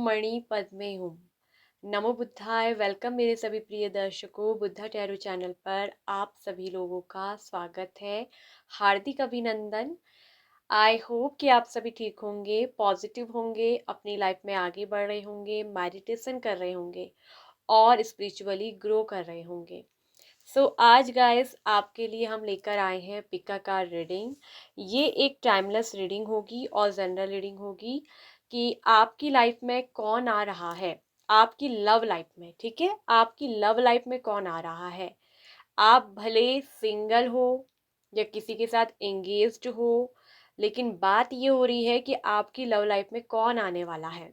मणि पद्मे हूँ। नमो बुद्धाय। वेलकम मेरे सभी प्रिय दर्शकों, बुद्धा टैरो चैनल पर आप सभी लोगों का स्वागत है। हार्दिक अभिनंदन। आई होप कि आप सभी ठीक होंगे, पॉजिटिव होंगे, अपनी लाइफ में आगे बढ़ रहे होंगे, मेडिटेशन कर रहे होंगे और स्पिरिचुअली ग्रो कर रहे होंगे। आज गाइस आपके लिए हम लेकर आए हैं पिका कार्ड रीडिंग। ये एक टाइमलेस रीडिंग होगी और जनरल रीडिंग होगी कि आपकी लाइफ में कौन आ रहा है, आपकी लव लाइफ में। ठीक है, आपकी लव लाइफ में कौन आ रहा है। आप भले सिंगल हो या किसी के साथ एंगेज्ड हो, लेकिन बात ये हो रही है कि आपकी लव लाइफ में कौन आने वाला है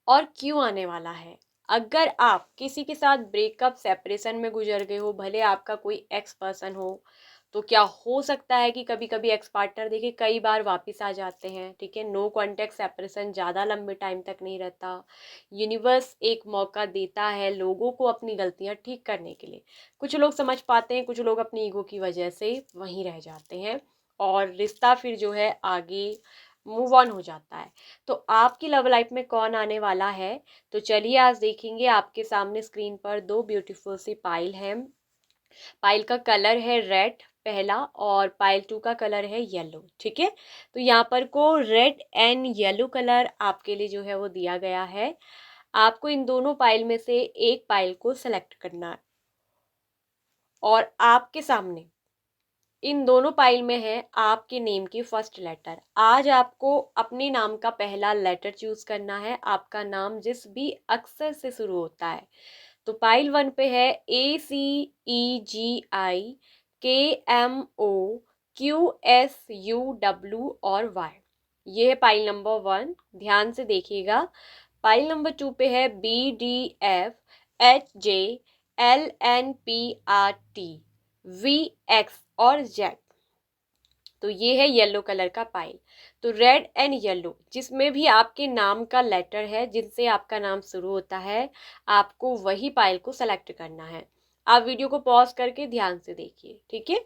और क्यों आने वाला है। अगर आप किसी के साथ ब्रेकअप सेपरेशन में गुजर गए हो, भले आपका कोई एक्स पर्सन हो, तो क्या हो सकता है कि कभी कभी एक्स पार्टनर देखिए कई बार वापस आ जाते हैं। ठीक है, नो कॉन्टेक्ट सेपरेशन ज़्यादा लंबे टाइम तक नहीं रहता। यूनिवर्स एक मौका देता है लोगों को अपनी गलतियां ठीक करने के लिए। कुछ लोग समझ पाते हैं, कुछ लोग अपनी ईगो की वजह से वहीं रह जाते हैं और रिश्ता फिर जो है आगे मूव ऑन हो जाता है। तो आपकी लव लाइफ में कौन आने वाला है, तो चलिए आज देखेंगे। आपके सामने स्क्रीन पर दो ब्यूटीफुल सी पाइल है। पाइल का कलर है रेड पहला और पाइल 2 का कलर है येलो। ठीक है, तो यहाँ पर को रेड एंड येलो कलर आपके लिए जो है वो दिया गया है। आपको इन दोनों पाइल में से एक पाइल को सेलेक्ट करना है और आपके सामने इन दोनों पाइल में है आपके नेम की फर्स्ट लेटर। आज आपको अपने नाम का पहला लेटर चूज करना है। आपका नाम जिस भी अक्षर से शुरू होता है, तो पाइल 1 पे है ACEGIKMOQSUW और Y। ये है पाइल नंबर 1, ध्यान से देखिएगा। पाइल नंबर 2 पे है BDFHJLNPRTVX और जेड। तो ये है येलो कलर का पाइल। तो रेड एंड येलो जिसमें भी आपके नाम का लेटर है, जिनसे आपका नाम शुरू होता है, आपको वही पाइल को सेलेक्ट करना है। आप वीडियो को पॉज करके ध्यान से देखिए। ठीक है,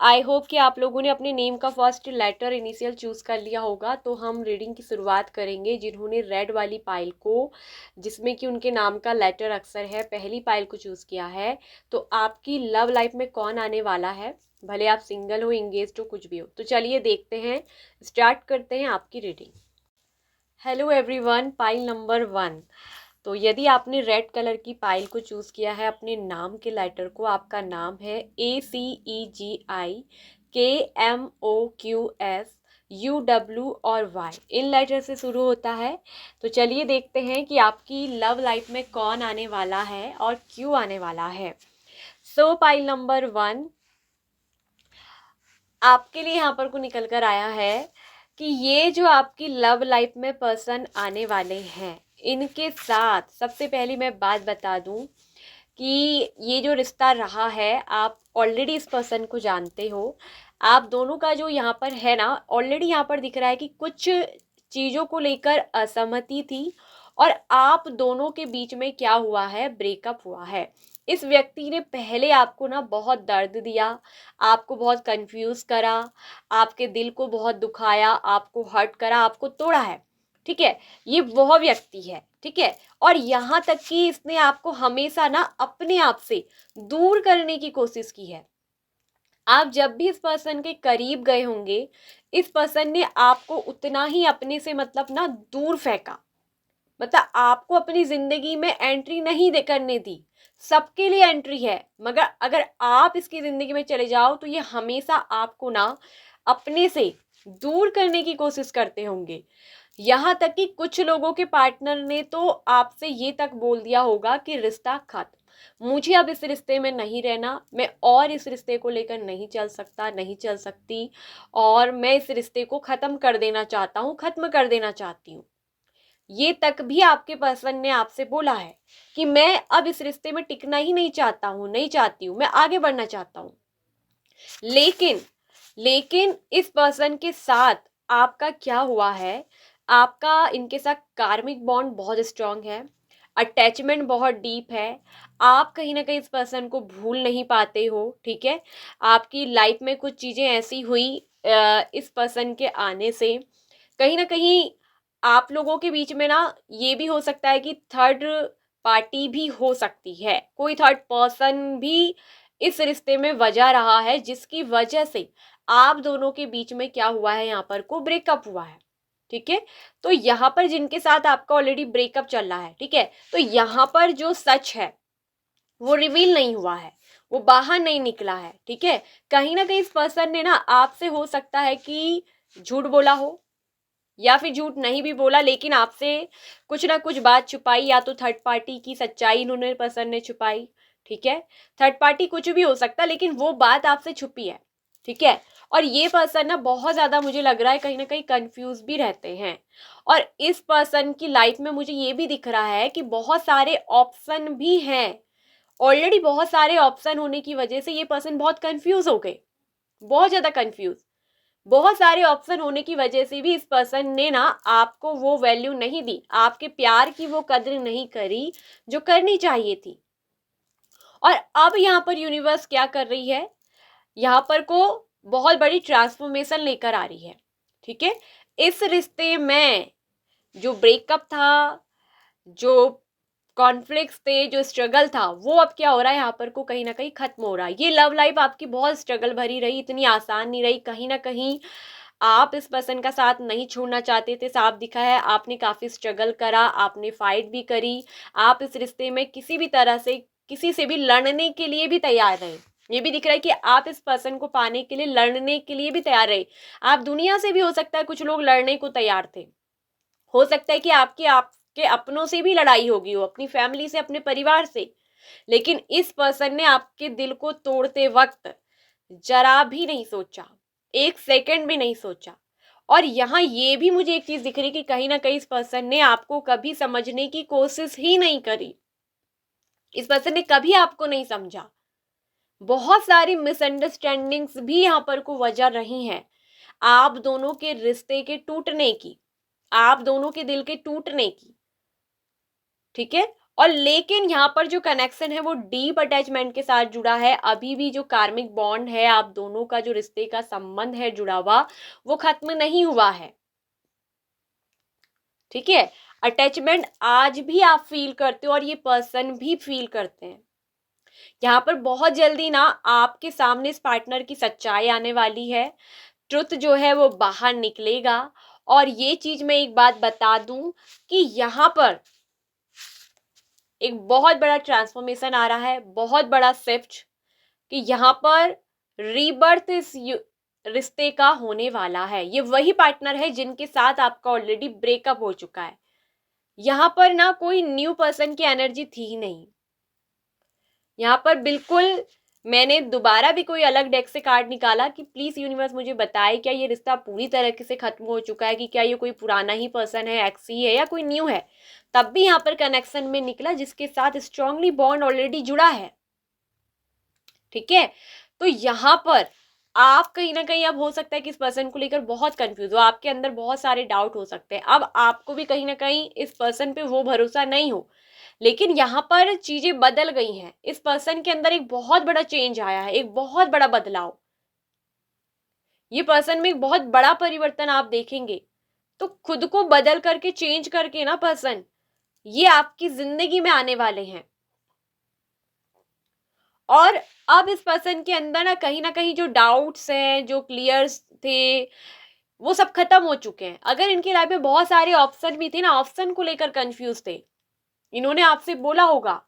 आई होप कि आप लोगों ने अपने नेम का फर्स्ट लेटर इनिशियल चूज कर लिया होगा। तो हम रीडिंग की शुरुआत करेंगे जिन्होंने रेड वाली पाइल को, जिसमें कि उनके नाम का लेटर अक्षर है, पहली पाइल को चूज किया है। तो आपकी लव लाइफ में कौन आने वाला है, भले आप सिंगल हो, इंगेज्ड हो, कुछ भी हो। तो चलिए देखते हैं, स्टार्ट करते हैं आपकी reading. Hello everyone, pile number 1। तो यदि आपने रेड कलर की पाइल को चूज किया है अपने नाम के लेटर को, आपका नाम है ACEGIKMOQSUW और Y, इन लेटर से शुरू होता है। तो चलिए देखते हैं कि आपकी लव लाइफ में कौन आने वाला है और क्यों आने वाला है। पाइल नंबर 1 आपके लिए यहाँ पर को निकल कर आया है कि ये जो आपकी लव लाइफ में पर्सन आने वाले हैं, इनके साथ सबसे पहली मैं बात बता दूं कि ये जो रिश्ता रहा है, आप ऑलरेडी इस पर्सन को जानते हो। आप दोनों का जो यहाँ पर है ना, ऑलरेडी यहाँ पर दिख रहा है कि कुछ चीज़ों को लेकर असहमति थी और आप दोनों के बीच में क्या हुआ है, ब्रेकअप हुआ है। इस व्यक्ति ने पहले आपको ना बहुत दर्द दिया, आपको बहुत कंफ्यूज करा, आपके दिल को बहुत दुखाया, आपको हर्ट करा, आपको तोड़ा है। ठीक है, ये वह व्यक्ति है। ठीक है, और यहाँ तक कि इसने आपको हमेशा ना अपने आप से दूर करने की कोशिश की है। आप जब भी इस पर्सन के करीब गए होंगे, इस पर्सन ने आपको उतना ही अपने से मतलब ना दूर फेंका, मतलब आपको अपनी जिंदगी में एंट्री नहीं दे करने दी। सबके लिए एंट्री है, मगर अगर आप इसकी जिंदगी में चले जाओ तो ये हमेशा आपको ना अपने से दूर करने की कोशिश करते होंगे। यहाँ तक कि कुछ लोगों के पार्टनर ने तो आपसे ये तक बोल दिया होगा कि रिश्ता खत्म, मुझे अब इस रिश्ते में नहीं रहना, मैं और इस रिश्ते को लेकर नहीं चल सकता, नहीं चल सकती, और मैं इस रिश्ते को ख़त्म कर देना चाहता हूँ, ख़त्म कर देना चाहती हूँ। ये तक भी आपके पर्सन ने आपसे बोला है कि मैं अब इस रिश्ते में टिकना ही नहीं चाहता हूँ, नहीं चाहती हूँ, मैं आगे बढ़ना चाहता हूँ। लेकिन लेकिन इस पर्सन के साथ आपका क्या हुआ है, आपका इनके साथ कार्मिक बॉन्ड बहुत स्ट्रांग है, अटैचमेंट बहुत डीप है। आप कहीं ना कहीं इस पर्सन को भूल नहीं पाते हो। ठीक है, आपकी लाइफ में कुछ चीज़ें ऐसी हुई इस पर्सन के आने से, कहीं ना कहीं आप लोगों के बीच में ना ये भी हो सकता है कि थर्ड पार्टी भी हो सकती है, कोई थर्ड पर्सन भी इस रिश्ते में वजह रहा है, जिसकी वजह से आप दोनों के बीच में क्या हुआ है, यहाँ पर को ब्रेकअप हुआ है। ठीक है, तो यहाँ पर जिनके साथ आपका ऑलरेडी ब्रेकअप चल रहा है, ठीक है, तो यहाँ पर जो सच है वो रिवील नहीं हुआ है, वो बाहर नहीं निकला है। ठीक है, कहीं ना कहीं इस पर्सन ने ना आपसे हो सकता है कि झूठ बोला हो, या फिर झूठ नहीं भी बोला लेकिन आपसे कुछ ना कुछ बात छुपाई, या तो थर्ड पार्टी की सच्चाई इन्होंने पर्सन ने छुपाई। ठीक है, थर्ड पार्टी कुछ भी हो सकता, लेकिन वो बात आपसे छुपी है। ठीक है, और ये पर्सन ना बहुत ज्यादा मुझे लग रहा है कहीं ना कहीं कंफ्यूज भी रहते हैं, और इस पर्सन की लाइफ में मुझे ये भी दिख रहा है कि बहुत सारे ऑप्शन भी हैं। ऑलरेडी बहुत सारे ऑप्शन होने की वजह से ये पर्सन बहुत कंफ्यूज हो गए, बहुत ज्यादा कंफ्यूज। बहुत सारे ऑप्शन होने की वजह से भी इस पर्सन ने ना आपको वो वैल्यू नहीं दी, आपके प्यार की वो कद्र नहीं करी जो करनी चाहिए थी। और अब यहाँ पर यूनिवर्स क्या कर रही है, यहाँ पर को बहुत बड़ी ट्रांसफॉर्मेशन लेकर आ रही है। ठीक है, इस रिश्ते में जो ब्रेकअप था, जो कॉन्फ्लिक्ट्स थे, जो स्ट्रगल था, वो अब क्या हो रहा है, यहाँ पर को कहीं ना कहीं खत्म हो रहा है। ये लव लाइफ आपकी बहुत स्ट्रगल भरी रही, इतनी आसान नहीं रही। कहीं ना कहीं आप इस पर्सन का साथ नहीं छोड़ना चाहते थे, साफ दिखा है आपने काफी स्ट्रगल करा, आपने फाइट भी करी, आप इस रिश्ते में किसी भी तरह से किसी से भी लड़ने के लिए भी तैयार रहे। ये भी दिख रहा है कि आप इस पर्सन को पाने के लिए लड़ने के लिए भी तैयार रहे। आप दुनिया से भी हो सकता है कुछ लोग लड़ने को तैयार थे, हो सकता है कि आपके अपनों से भी लड़ाई होगी हो, अपनी फैमिली से, अपने परिवार से, लेकिन इस पर्सन ने आपके दिल को तोड़ते वक्त जरा भी नहीं सोचा, एक सेकंड भी नहीं सोचा। और यहाँ ये भी मुझे एक चीज दिख रही कि कहीं ना कहीं इस पर्सन ने आपको कभी समझने की कोशिश ही नहीं करी, इस पर्सन ने कभी आपको नहीं समझा। बहुत सारी मिसअंडरस्टैंडिंग्स भी यहाँ पर को वजह रही हैं आप दोनों के रिश्ते के टूटने की, आप दोनों के दिल के टूटने की। ठीक है, और लेकिन यहाँ पर जो कनेक्शन है वो डीप अटैचमेंट के साथ जुड़ा है। अभी भी जो कार्मिक बॉन्ड है, आप दोनों का जो रिश्ते का संबंध है जुड़ा हुआ, वो खत्म नहीं हुआ है। ठीक है, अटैचमेंट आज भी आप फील करते हो और ये पर्सन भी फील करते हैं। यहाँ पर बहुत जल्दी ना आपके सामने इस पार्टनर की सच्चाई आने वाली है, ट्रुथ जो है वो बाहर निकलेगा। और ये चीज मैं एक बात बता दूं कि यहाँ पर एक बहुत बड़ा ट्रांसफॉर्मेशन आ रहा है, बहुत बड़ा शिफ्ट, कि यहाँ पर रीबर्थ इस रिश्ते का होने वाला है। ये वही पार्टनर है जिनके साथ आपका ऑलरेडी ब्रेकअप हो चुका है। यहाँ पर ना कोई न्यू पर्सन की एनर्जी थी ही नहीं। यहाँ पर बिल्कुल मैंने दोबारा भी कोई अलग डेक से कार्ड निकाला कि प्लीज यूनिवर्स मुझे बताए क्या ये रिश्ता पूरी तरह से खत्म हो चुका है, कि क्या ये कोई पुराना ही पर्सन है, एक्स ही है, या कोई न्यू है। तब भी यहाँ पर कनेक्शन में निकला जिसके साथ स्ट्रांगली बॉन्ड ऑलरेडी जुड़ा है। ठीक है, तो यहाँ पर आप कहीं ना कहीं अब हो सकता है कि इस पर्सन को लेकर बहुत कंफ्यूज हो, आपके अंदर बहुत सारे डाउट हो सकते हैं। अब आपको भी कहीं ना कहीं इस पर्सन पे वो भरोसा नहीं हो, लेकिन यहाँ पर चीजें बदल गई हैं। इस पर्सन के अंदर एक बहुत बड़ा चेंज आया है, एक बहुत बड़ा बदलाव। ये पर्सन में एक बहुत बड़ा परिवर्तन आप देखेंगे। तो खुद को बदल करके, चेंज करके ना पर्सन ये आपकी जिंदगी में आने वाले हैं। और अब इस पर्सन के अंदर ना कहीं जो डाउट्स हैं, जो क्लियर्स थे, वो सब खत्म हो चुके हैं। अगर इनकी लाइफ में बहुत सारे ऑप्शन भी थे ना, ऑप्शन को लेकर कंफ्यूज थे, इन्होंने आपसे बोला होगा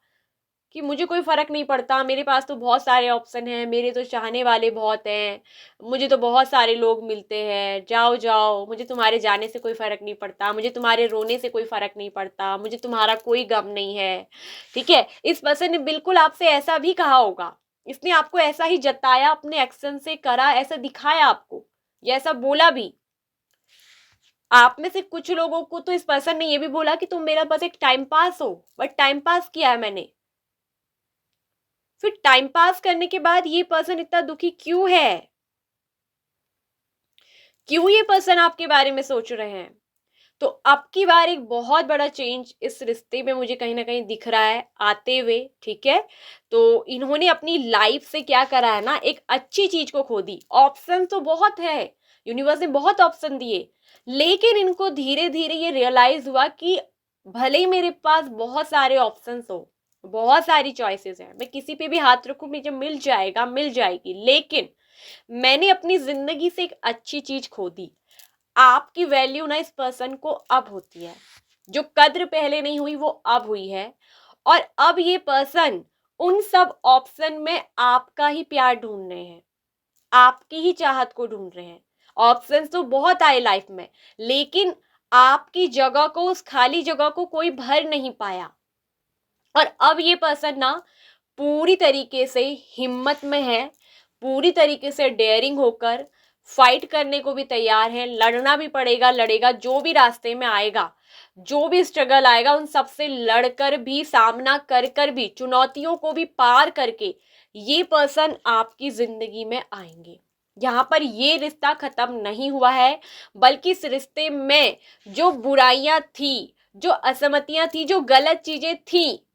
कि मुझे कोई फर्क नहीं पड़ता, मेरे पास तो बहुत सारे ऑप्शन हैं, मेरे तो चाहने वाले बहुत हैं, मुझे तो बहुत सारे लोग मिलते हैं, जाओ जाओ, मुझे तुम्हारे जाने से कोई फर्क नहीं पड़ता, मुझे तुम्हारे रोने से कोई फर्क नहीं पड़ता, मुझे तुम्हारा कोई गम नहीं है। ठीक है, इस पर्सन ने बिल्कुल आपसे ऐसा भी कहा होगा, इसने आपको ऐसा ही जताया, अपने एक्शन से करा, ऐसा दिखाया आपको, या ऐसा बोला भी। आप में से कुछ लोगों को तो इस पर्सन ने ये भी बोला कि तुम मेरा बस एक टाइम पास हो, बट टाइम पास किया है मैंने। फिर टाइम पास करने के बाद ये पर्सन इतना दुखी क्यों है, क्यों ये पर्सन आपके बारे में सोच रहे हैं। तो अब की बार एक बहुत बड़ा चेंज इस रिश्ते में मुझे कहीं ना कहीं दिख रहा है आते हुए। ठीक है, तो इन्होंने अपनी लाइफ से क्या करा है ना, एक अच्छी चीज को खो दी। ऑप्शन तो बहुत है, यूनिवर्स ने बहुत ऑप्शन दिए, लेकिन इनको धीरे धीरे ये रियलाइज हुआ कि भले ही मेरे पास बहुत सारे ऑप्शंस हो, बहुत सारी चॉइसेस हैं, मैं किसी पे भी हाथ रखूं मुझे मिल जाएगा, मिल जाएगी, लेकिन मैंने अपनी जिंदगी से एक अच्छी चीज खो दी। आपकी वैल्यू ना इस पर्सन को अब होती है, जो कद्र पहले नहीं हुई वो अब हुई है। और अब ये पर्सन उन सब ऑप्शन में आपका ही प्यार ढूंढ रहे हैं, आपकी ही चाहत को ढूंढ रहे हैं। ऑप्शंस तो बहुत आए लाइफ में, लेकिन आपकी जगह को, उस खाली जगह को कोई भर नहीं पाया। और अब ये पर्सन ना पूरी तरीके से हिम्मत में है, पूरी तरीके से डेयरिंग होकर फाइट करने को भी तैयार है। लड़ना भी पड़ेगा, लड़ेगा, जो भी रास्ते में आएगा, जो भी स्ट्रगल आएगा उन सबसे लड़कर भी, सामना कर कर भी, चुनौतियों को भी पार करके ये पर्सन आपकी जिंदगी में आएंगे। यहाँ पर ये रिश्ता खत्म नहीं हुआ है, बल्कि इस रिश्ते में जो बुराइयां थी, जो असहमतियां थी, जो गलत चीजें थी,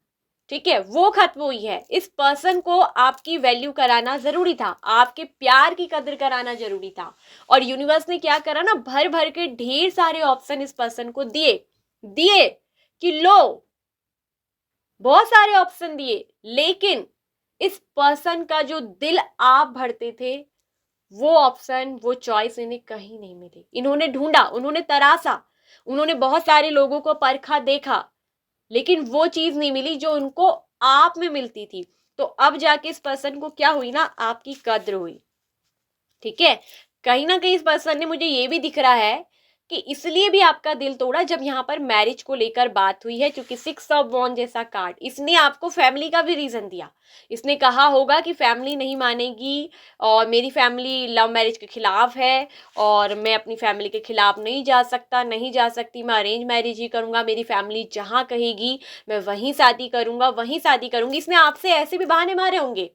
ठीक है, वो खत्म हुई है। इस पर्सन को आपकी वैल्यू कराना जरूरी था, आपके प्यार की कदर कराना जरूरी था। और यूनिवर्स ने क्या करा ना, भर भर के ढेर सारे ऑप्शन इस पर्सन को दिए दिए कि लो, बहुत सारे ऑप्शन दिए, लेकिन इस पर्सन का जो दिल आप भरते थे, वो ऑप्शन, वो चॉइस इन्हें कहीं नहीं मिली। इन्होंने ढूंढा, उन्होंने तरासा, उन्होंने बहुत सारे लोगों को परखा, देखा, लेकिन वो चीज नहीं मिली जो उनको आप में मिलती थी। तो अब जाके इस पर्सन को क्या हुई ना, आपकी कद्र हुई। ठीक है, कहीं ना कहीं इस पर्सन ने, मुझे ये भी दिख रहा है कि इसलिए भी आपका दिल तोड़ा जब यहाँ पर मैरिज को लेकर बात हुई है, क्योंकि 6 ऑफ वॉन्ड जैसा कार्ड, इसने आपको फैमिली का भी रीजन दिया। इसने कहा होगा कि फैमिली नहीं मानेगी और मेरी फैमिली लव मैरिज के खिलाफ है और मैं अपनी फैमिली के खिलाफ नहीं जा सकता, नहीं जा सकती, मैं अरेंज मैरिज ही करूंगा, मेरी फैमिली जहाँ कहेगी मैं वहीं शादी करूंगा, वहीं शादी करूंगी। इसने आपसे ऐसे भी बहाने मारे होंगे,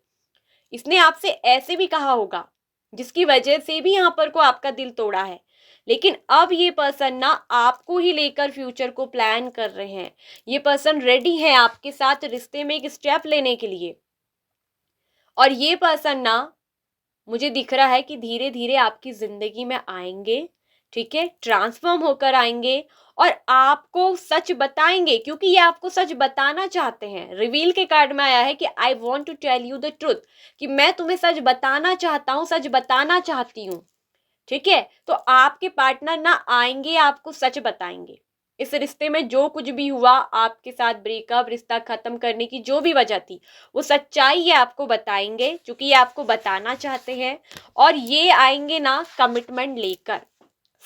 इसने आपसे ऐसे भी कहा होगा, जिसकी वजह से भी यहाँ पर को आपका दिल तोड़ा है। लेकिन अब ये पर्सन ना आपको ही लेकर फ्यूचर को प्लान कर रहे हैं। ये पर्सन रेडी है आपके साथ रिश्ते में एक स्टेप लेने के लिए। और ये पर्सन ना, मुझे दिख रहा है कि धीरे धीरे आपकी जिंदगी में आएंगे, ठीक है, ट्रांसफॉर्म होकर आएंगे और आपको सच बताएंगे, क्योंकि ये आपको सच बताना चाहते हैं। रिवील के कार्ड में आया है कि I want to tell you the truth, कि मैं तुम्हें सच बताना चाहता हूं, सच बताना चाहती हूँ। ठीक है, तो आपके पार्टनर ना आएंगे, आपको सच बताएंगे। इस रिश्ते में जो कुछ भी हुआ, आपके साथ ब्रेकअप, रिश्ता खत्म करने की जो भी वजह थी, वो सच्चाई ये आपको बताएंगे, क्योंकि ये आपको बताना चाहते हैं। और ये आएंगे ना कमिटमेंट लेकर,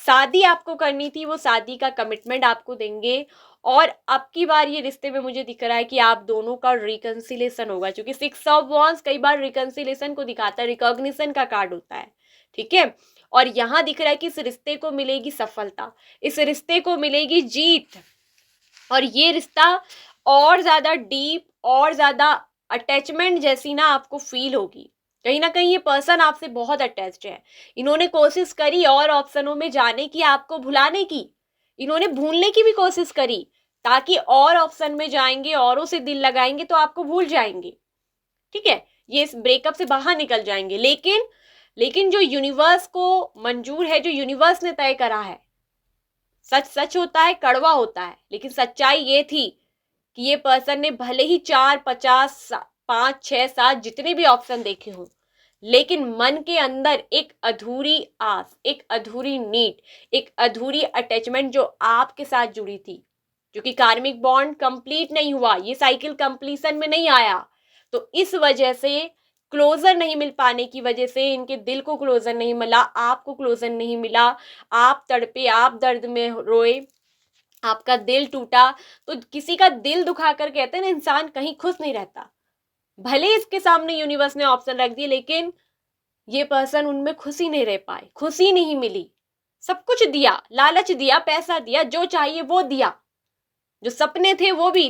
शादी आपको करनी थी, वो शादी का कमिटमेंट आपको देंगे। और अब की बार ये रिश्ते में मुझे दिख रहा है कि आप दोनों का रिकंसिलेशन होगा, क्योंकि 6 ऑफ वॉन्ड्स कई बार रिकंसिलेशन को दिखाता है, रिकॉग्निशन का कार्ड होता है। ठीक है, और यहां दिख रहा है कि इस रिश्ते को मिलेगी सफलता, इस रिश्ते को मिलेगी जीत। और ये रिश्ता और ज्यादा डीप, और ज्यादा अटैचमेंट जैसी ना आपको फील होगी। कहीं ना कहीं ये पर्सन आपसे बहुत अटैच्ड है। इन्होंने कोशिश करी और ऑप्शनों में जाने की, आपको भुलाने की, इन्होंने भूलने की भी कोशिश करी, ताकि और ऑप्शन में जाएंगे, औरों से दिल लगाएंगे तो आपको भूल जाएंगे। ठीक है, ये इस ब्रेकअप से बाहर निकल जाएंगे। लेकिन जो यूनिवर्स को मंजूर है, जो यूनिवर्स ने तय करा है, सच सच होता है, कड़वा होता है, लेकिन सच्चाई ये थी कि ये पर्सन ने भले ही 4, 50, 5, 6, 7 जितने भी ऑप्शन देखे हों, लेकिन मन के अंदर एक अधूरी आस, एक अधूरी नीड, एक अधूरी अटैचमेंट जो आपके साथ जुड़ी थी, क्योंकि कार्मिक बॉन्ड कंप्लीट नहीं हुआ, ये साइकिल कंप्लीशन में नहीं आया। तो इस वजह से, क्लोजर नहीं मिल पाने की वजह से, इनके दिल को क्लोजर नहीं मिला, आपको क्लोजर नहीं मिला, आप तड़पे, आप दर्द में रोए, आपका दिल टूटा। तो किसी का दिल दुखाकर, कहते हैं ना, इंसान कहीं खुश नहीं रहता। भले इसके सामने यूनिवर्स ने ऑप्शन रख दिए, लेकिन ये पर्सन उनमें खुशी नहीं रह पाए, खुशी नहीं मिली। सब कुछ दिया, लालच दिया, पैसा दिया, जो चाहिए वो दिया, जो सपने थे वो भी,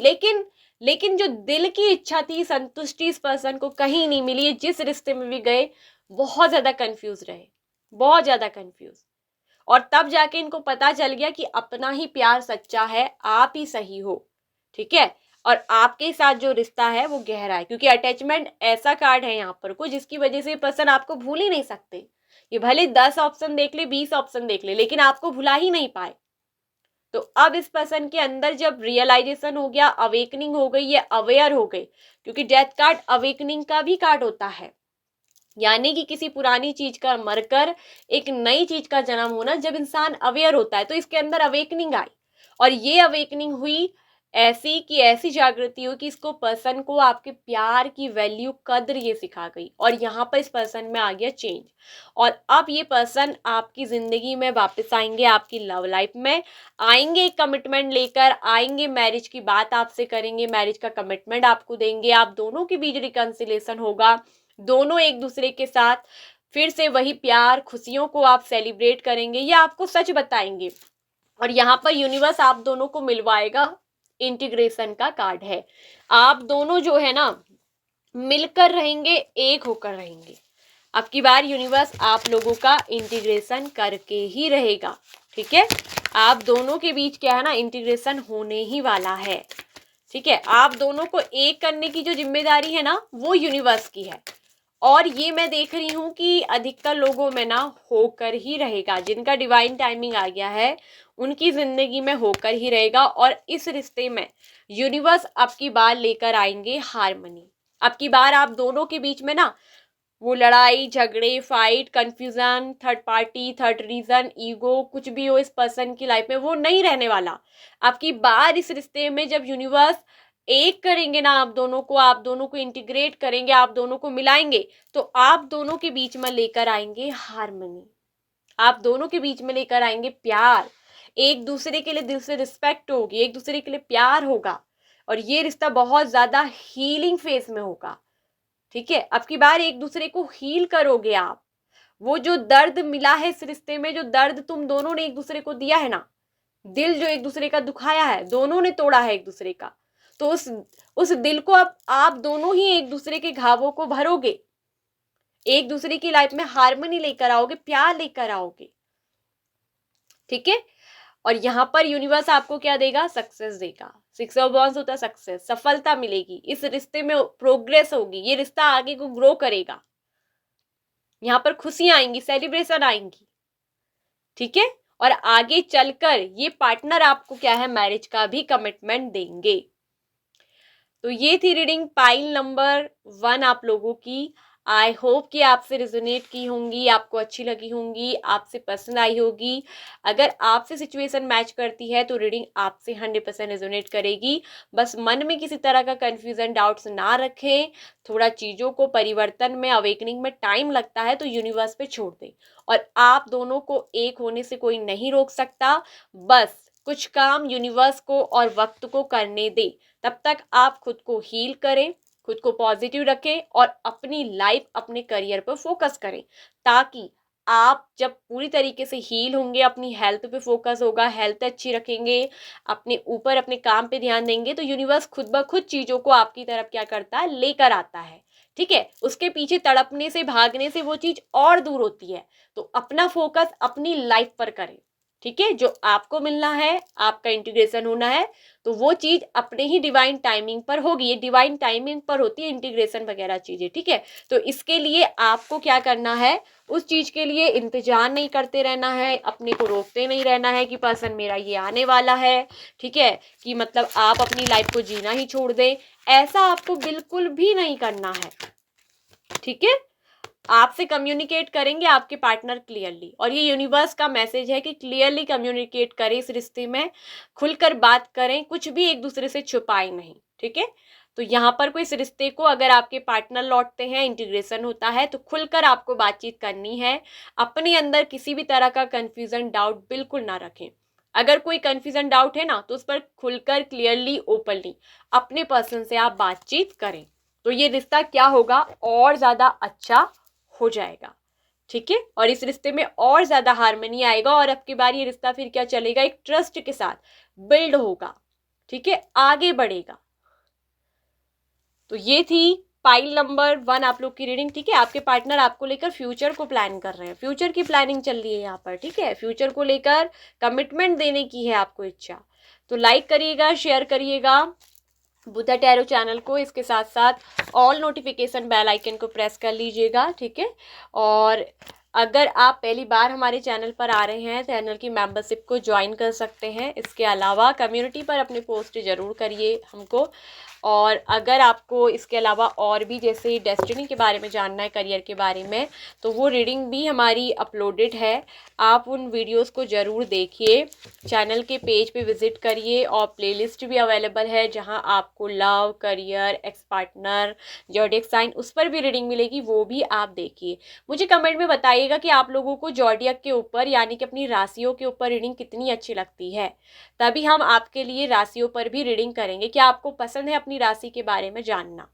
लेकिन जो दिल की इच्छा थी, संतुष्टि इस पर्सन को कहीं नहीं मिली। जिस रिश्ते में भी गए बहुत ज्यादा कंफ्यूज रहे, बहुत ज्यादा कंफ्यूज। और तब जाके इनको पता चल गया कि अपना ही प्यार सच्चा है, आप ही सही हो। ठीक है, और आपके साथ जो रिश्ता है वो गहरा है, क्योंकि अटैचमेंट ऐसा कार्ड है यहाँ पर को, जिसकी वजह से पर्सन आपको भूल ही नहीं सकते। ये भले 10 ऑप्शन देख ले, 20 ऑप्शन देख ले, लेकिन आपको भुला ही नहीं पाए। तो अब इस पर्सन के अंदर जब रियलाइजेशन हो गया, अवेकनिंग हो गई, ये अवेयर हो गए, क्योंकि डेथ कार्ड अवेकनिंग का भी कार्ड होता है, यानी कि किसी पुरानी चीज का मरकर एक नई चीज का जन्म होना। जब इंसान अवेयर होता है तो इसके अंदर अवेकनिंग आई, और ये अवेकनिंग हुई ऐसी कि ऐसी जागृति हुई कि इसको पर्सन को आपके प्यार की वैल्यू, कद्र ये सिखा गई, और यहाँ पर इस पर्सन में आ गया चेंज। और अब ये पर्सन आपकी जिंदगी में वापस आएंगे, आपकी लव लाइफ में आएंगे, एक कमिटमेंट लेकर आएंगे, मैरिज की बात आपसे करेंगे, मैरिज का कमिटमेंट आपको देंगे, आप दोनों के बीच रिकंसिलेशन होगा, दोनों एक दूसरे के साथ फिर से वही प्यार, खुशियों को आप सेलिब्रेट करेंगे, ये आपको सच बताएंगे। और यहाँ पर यूनिवर्स आप दोनों को मिलवाएगा, इंटीग्रेशन का कार्ड है। आप दोनों जो है ना मिलकर रहेंगे, एक होकर रहेंगे। अब की बार यूनिवर्स आप लोगों का इंटीग्रेशन करके ही रहेगा, ठीक है। आप दोनों के बीच क्या है ना, इंटीग्रेशन होने ही वाला है, ठीक है। आप दोनों को एक करने की जो जिम्मेदारी है ना, वो यूनिवर्स की है, और ये मैं देख रही हूँ कि अधिकतर लोगों में ना होकर ही रहेगा। जिनका डिवाइन टाइमिंग आ गया है उनकी जिंदगी में होकर ही रहेगा, और इस रिश्ते में यूनिवर्स अब की बार लेकर आएंगे हारमनी। अब की बार आप दोनों के बीच में ना वो लड़ाई झगड़े, fight, confusion, third party, third reason, ego, कुछ भी हो इस पर्सन की लाइफ में, वो नहीं रहने वाला। अब की बार इस रिश्ते में जब यूनिवर्स एक करेंगे ना, आप दोनों को इंटीग्रेट करेंगे, आप दोनों को मिलाएंगे, तो आप दोनों के बीच में लेकर आएंगे हारमनी, आप दोनों के बीच में लेकर आएंगे प्यार, एक दूसरे के लिए दिल से रिस्पेक्ट होगी, एक दूसरे के लिए प्यार होगा, और ये रिश्ता बहुत ज्यादा हीलिंग फेज में होगा, ठीक है। अब की बार एक दूसरे को हील करोगे आप। वो जो दर्द मिला है इस रिश्ते में, जो दर्द तुम दोनों ने एक दूसरे को दिया है ना, दिल जो एक दूसरे का दुखाया है, दोनों ने तोड़ा है एक दूसरे का, तो उस दिल को अब आप दोनों ही एक दूसरे के घावों को भरोगे, एक दूसरे की लाइफ में हार्मनी लेकर आओगे, प्यार लेकर आओगे, ठीक है। और यहाँ पर यूनिवर्स आपको क्या देगा, सक्सेस देगा। 6 ऑफ वॉन्ड्स होता है सक्सेस, सफलता मिलेगी, इस रिश्ते में प्रोग्रेस होगी, ये रिश्ता आगे को ग्रो करेगा, यहाँ पर खुशियां आएंगी, सेलिब्रेशन आएंगी, ठीक है। और आगे चलकर ये पार्टनर आपको क्या है, मैरिज का भी कमिटमेंट देंगे। तो ये थी रीडिंग पाइल नंबर 1 आप लोगों की। आई होप कि आपसे रिजोनेट की होंगी, आपको अच्छी लगी होंगी, आपसे पसंद आई होगी। अगर आपसे सिचुएशन मैच करती है तो रीडिंग आपसे 100% रिजोनेट करेगी। बस मन में किसी तरह का कंफ्यूजन, डाउट्स ना रखें। थोड़ा चीज़ों को परिवर्तन में, अवेकनिंग में टाइम लगता है, तो यूनिवर्स पे छोड़ दें, और आप दोनों को एक होने से कोई नहीं रोक सकता। बस कुछ काम यूनिवर्स को और वक्त को करने दे, तब तक आप खुद को हील करें, खुद को पॉजिटिव रखें, और अपनी लाइफ, अपने करियर पर फोकस करें, ताकि आप जब पूरी तरीके से हील होंगे, अपनी हेल्थ पे फोकस होगा, हेल्थ अच्छी रखेंगे, अपने ऊपर, अपने काम पे ध्यान देंगे, तो यूनिवर्स खुद ब खुद चीज़ों को आपकी तरफ क्या करता है, लेकर आता है, ठीक है। उसके पीछे तड़पने से, भागने से वो चीज़ और दूर होती है। तो अपना फोकस अपनी लाइफ पर करें, ठीक है। जो आपको मिलना है, आपका इंटीग्रेशन होना है, तो वो चीज़ अपने ही डिवाइन टाइमिंग पर होगी। ये डिवाइन टाइमिंग पर होती है इंटीग्रेशन वगैरह चीज़ें, ठीक है। तो इसके लिए आपको क्या करना है, उस चीज़ के लिए इंतजार नहीं करते रहना है, अपने को रोकते नहीं रहना है कि पर्सन मेरा ये आने वाला है, ठीक है, कि मतलब आप अपनी लाइफ को जीना ही छोड़ दें। ऐसा आपको बिल्कुल भी नहीं करना है, ठीक है। आपसे कम्युनिकेट करेंगे आपके पार्टनर क्लियरली, और ये यूनिवर्स का मैसेज है कि क्लियरली कम्युनिकेट करें इस रिश्ते में, खुलकर बात करें, कुछ भी एक दूसरे से छुपाएं नहीं, ठीक है। तो यहाँ पर कोई इस रिश्ते को, अगर आपके पार्टनर लौटते हैं, इंटीग्रेशन होता है, तो खुलकर आपको बातचीत करनी है। अपने अंदर किसी भी तरह का कंफ्यूजन, डाउट बिल्कुल ना रखें। अगर कोई कंफ्यूजन, डाउट है ना, तो उस पर खुलकर, क्लियरली, ओपनली अपने पर्सन से आप बातचीत करें, तो ये रिश्ता क्या होगा, और ज़्यादा अच्छा हो जाएगा, ठीक है। और इस रिश्ते में और ज्यादा हार्मनी आएगा, और अब की बार ये रिश्ता फिर क्या चलेगा, एक ट्रस्ट के साथ बिल्ड होगा, ठीक है, आगे बढ़ेगा। तो ये थी पाइल नंबर 1 आप लोग की रीडिंग, ठीक है। आपके पार्टनर आपको लेकर फ्यूचर को प्लान कर रहे हैं, फ्यूचर की प्लानिंग चल रही है यहाँ पर, ठीक है। फ्यूचर को लेकर कमिटमेंट देने की है आपको इच्छा। तो लाइक करिएगा, शेयर करिएगा बुद्धा टैरो चैनल को, इसके साथ साथ ऑल नोटिफिकेशन बेल आइकन को प्रेस कर लीजिएगा, ठीक है। और अगर आप पहली बार हमारे चैनल पर आ रहे हैं, चैनल की मेंबरशिप को ज्वाइन कर सकते हैं। इसके अलावा कम्युनिटी पर अपनी पोस्ट ज़रूर करिए हमको। और अगर आपको इसके अलावा और भी जैसे डेस्टिनी के बारे में जानना है, करियर के बारे में, तो वो रीडिंग भी हमारी अपलोडेड है। आप उन वीडियोस को ज़रूर देखिए, चैनल के पेज पे विजिट करिए। और प्लेलिस्ट भी अवेलेबल है जहां आपको love, career, ex partner, zodiac sign, उस पर भी रीडिंग मिलेगी, वो भी आप देखिए। मुझे कमेंट में बताइएगा कि आप लोगों को जॉडियक के ऊपर यानी कि अपनी राशियों के ऊपर रीडिंग कितनी अच्छी लगती है। तभी हम आपके लिए राशियों पर भी रीडिंग करेंगे। क्या आपको पसंद है अपनी राशि के बारे में जानना?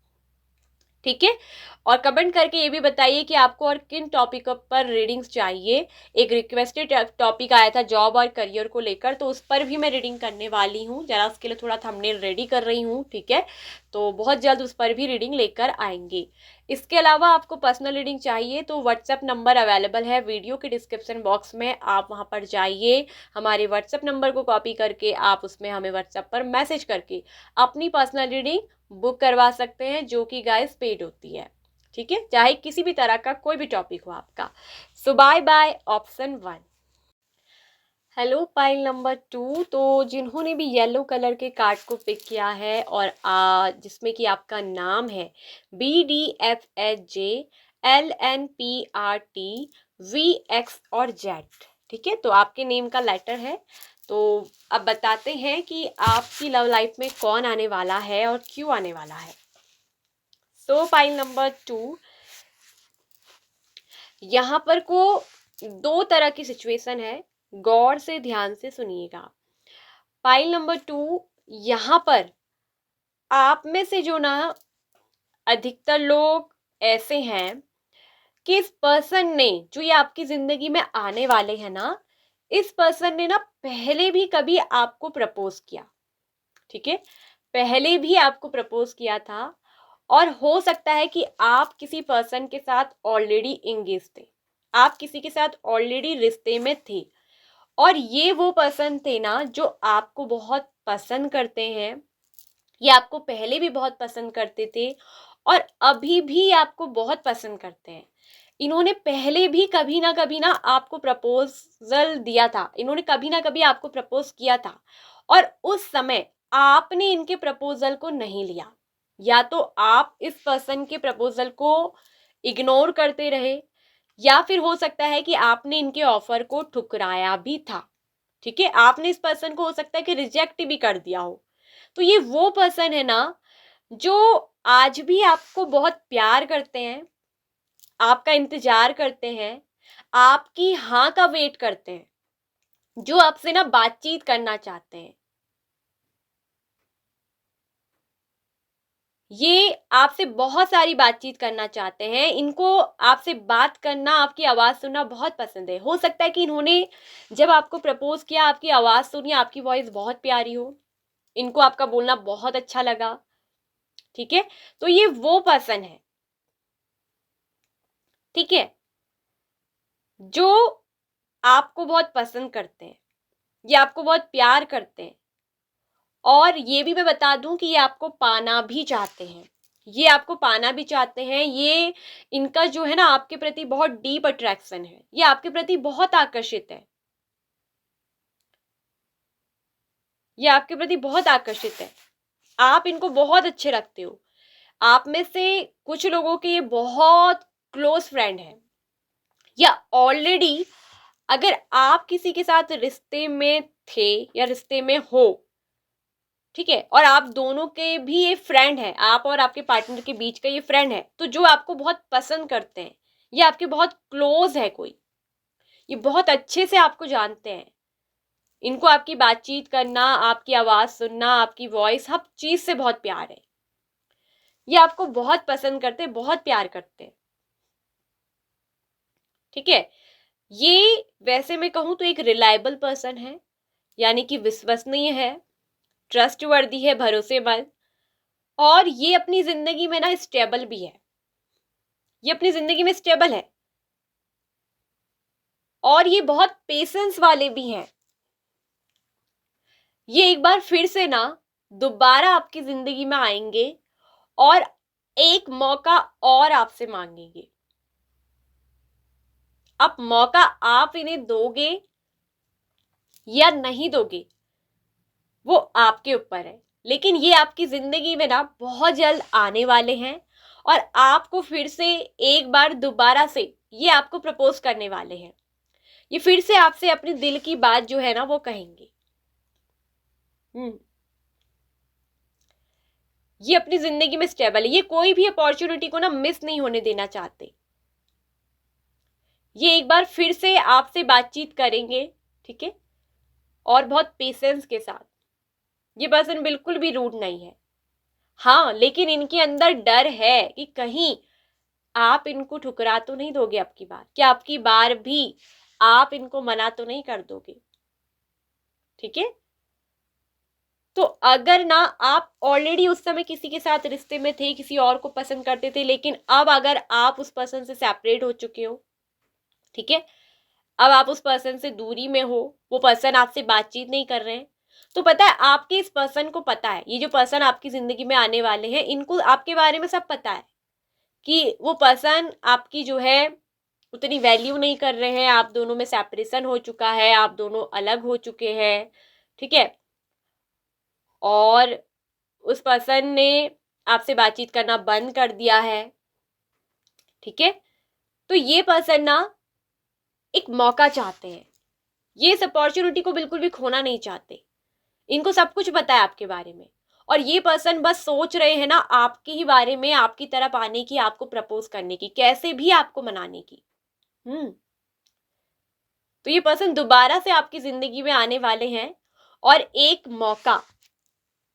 ठीक है। और कमेंट करके ये भी बताइए कि आपको और किन टॉपिक पर रीडिंग्स चाहिए। एक रिक्वेस्टेड टॉपिक आया था जॉब और करियर को लेकर, तो उस पर भी मैं रीडिंग करने वाली हूँ। जरा उसके लिए थोड़ा थंबनेल रेडी कर रही हूँ, ठीक है। तो बहुत जल्द उस पर भी रीडिंग लेकर आएंगे। इसके अलावा आपको पर्सनल रीडिंग चाहिए तो व्हाट्सएप नंबर अवेलेबल है वीडियो के डिस्क्रिप्शन बॉक्स में, आप वहाँ पर जाइए। हमारे व्हाट्सएप नंबर को कॉपी करके आप उसमें हमें व्हाट्सएप पर मैसेज करके अपनी पर्सनल रीडिंग बुक करवा सकते हैं, जो कि गाइस पेड होती है। ठीक है, चाहे किसी भी तरह का कोई भी टॉपिक हो आपका। So bye bye option 1। Hello pile number 2। तो जिन्होंने भी येलो कलर के कार्ड को पिक किया है और जिसमें कि आपका नाम है BDFHJLNPRTVX और जेड, ठीक है, तो आपके नेम का लेटर है। तो अब बताते हैं कि आपकी लव लाइफ में कौन आने वाला है और क्यों आने वाला है। सो पाइल नंबर 2, यहाँ पर को दो तरह की सिचुएशन है, गौर से ध्यान से सुनिएगा। पाइल नंबर 2, यहाँ पर आप में से जो ना अधिकतर लोग ऐसे हैं कि इस पर्सन ने, जो ये आपकी जिंदगी में आने वाले हैं ना, इस पर्सन ने ना पहले भी कभी आपको प्रपोज किया, ठीक है, पहले भी आपको प्रपोज किया था। और हो सकता है कि आप किसी पर्सन के साथ ऑलरेडी इंगेज थे, आप किसी के साथ ऑलरेडी रिश्ते में थे। और ये वो पर्सन थे ना जो आपको बहुत पसंद करते हैं, ये आपको पहले भी बहुत पसंद करते थे और अभी भी आपको बहुत पसंद करते हैं। इन्होंने पहले भी कभी ना आपको प्रपोजल दिया था, इन्होंने कभी ना कभी आपको प्रपोज किया था और उस समय आपने इनके प्रपोजल को नहीं लिया। या तो आप इस पर्सन के प्रपोजल को इग्नोर करते रहे, या फिर हो सकता है कि आपने इनके ऑफर को ठुकराया भी था, ठीक है, आपने इस पर्सन को हो सकता है कि रिजेक्ट भी कर दिया हो। तो ये वो पर्सन है ना जो आज भी आपको बहुत प्यार करते हैं, आपका इंतजार करते हैं, आपकी हाँ का वेट करते हैं, जो आपसे ना बातचीत करना चाहते हैं। ये आपसे बहुत सारी बातचीत करना चाहते हैं, इनको आपसे बात करना, आपकी आवाज़ सुनना बहुत पसंद है। हो सकता है कि इन्होंने जब आपको प्रपोज किया, आपकी आवाज़ सुनी, आपकी वॉइस बहुत प्यारी हो, इनको आपका बोलना बहुत अच्छा लगा, ठीक है। तो ये वो पर्सन है, ठीक है, जो आपको बहुत पसंद करते हैं, ये आपको बहुत प्यार करते हैं। और ये भी मैं बता दूं कि ये आपको पाना भी चाहते हैं, ये आपको पाना भी चाहते हैं। ये इनका जो है ना आपके प्रति बहुत डीप अट्रैक्शन है, ये आपके प्रति बहुत आकर्षित है, ये आपके प्रति बहुत आकर्षित है। आप इनको बहुत अच्छे लगते हो। आप में से कुछ लोगों के ये बहुत क्लोज फ्रेंड हैं, या ऑलरेडी अगर आप किसी के साथ रिश्ते में थे या रिश्ते में हो, ठीक है, और आप दोनों के भी ये फ्रेंड है, आप और आपके पार्टनर के बीच का ये फ्रेंड है, तो जो आपको बहुत पसंद करते हैं, ये आपके बहुत क्लोज है कोई, ये बहुत अच्छे से आपको जानते हैं। इनको आपकी बातचीत करना, आपकी आवाज़ सुनना, आपकी वॉइस, हर चीज़ से बहुत प्यार है। ये आपको बहुत पसंद करते हैं, बहुत प्यार करते हैं, ठीक है। ये वैसे मैं कहूँ तो एक रिलायबल पर्सन है, यानी कि विश्वसनीय है, ट्रस्टवर्दी है, भरोसेमंद। और ये अपनी जिंदगी में ना स्टेबल भी है, ये अपनी जिंदगी में स्टेबल है। और ये बहुत पेशेंस वाले भी हैं। ये एक बार फिर से ना दोबारा आपकी जिंदगी में आएंगे और एक मौका और आपसे मांगेंगे। अब मौका आप इन्हें दोगे या नहीं दोगे वो आपके ऊपर है, लेकिन ये आपकी जिंदगी में ना बहुत जल्द आने वाले हैं और आपको फिर से एक बार दोबारा से ये आपको प्रपोज करने वाले हैं। ये फिर से आपसे अपने दिल की बात जो है ना वो कहेंगे। ये अपनी जिंदगी में स्टेबल है, ये कोई भी अपॉर्चुनिटी को ना मिस नहीं होने देना चाहते। ये एक बार फिर से आपसे बातचीत करेंगे, ठीक है, और बहुत पेशेंस के साथ। ये पर्सन बिल्कुल भी रूड नहीं है, हाँ, लेकिन इनके अंदर डर है कि कहीं आप इनको ठुकरा तो नहीं दोगे आपकी बार, क्या आपकी बार भी आप इनको मना तो नहीं कर दोगे, ठीक है। तो अगर ना आप ऑलरेडी उस समय किसी के साथ रिश्ते में थे, किसी और को पसंद करते थे, लेकिन अब अगर आप उस पर्सन से सेपरेट हो चुके हो, ठीक है, अब आप उस पर्सन से दूरी में हो, वो पर्सन आपसे बातचीत नहीं कर रहे हैं, तो पता है आपके इस पर्सन को पता है, ये जो पर्सन आपकी जिंदगी में आने वाले हैं इनको आपके बारे में सब पता है कि वो पर्सन आपकी जो है उतनी वैल्यू नहीं कर रहे हैं, आप दोनों में सेपरेशन हो चुका है, आप दोनों अलग हो चुके हैं, ठीक है, और उस पर्सन ने आपसे बातचीत करना बंद कर दिया है, ठीक है। तो ये पर्सन ना एक मौका चाहते हैं, ये इस अपॉर्चुनिटी को बिल्कुल भी खोना नहीं चाहते, इनको सब कुछ पता है आपके बारे में, और ये पर्सन बस सोच रहे हैं ना आपके ही बारे में, आपकी तरफ आने की, आपको प्रपोज करने की, कैसे भी आपको मनाने की। तो ये पर्सन दोबारा से आपकी जिंदगी में आने वाले हैं और एक मौका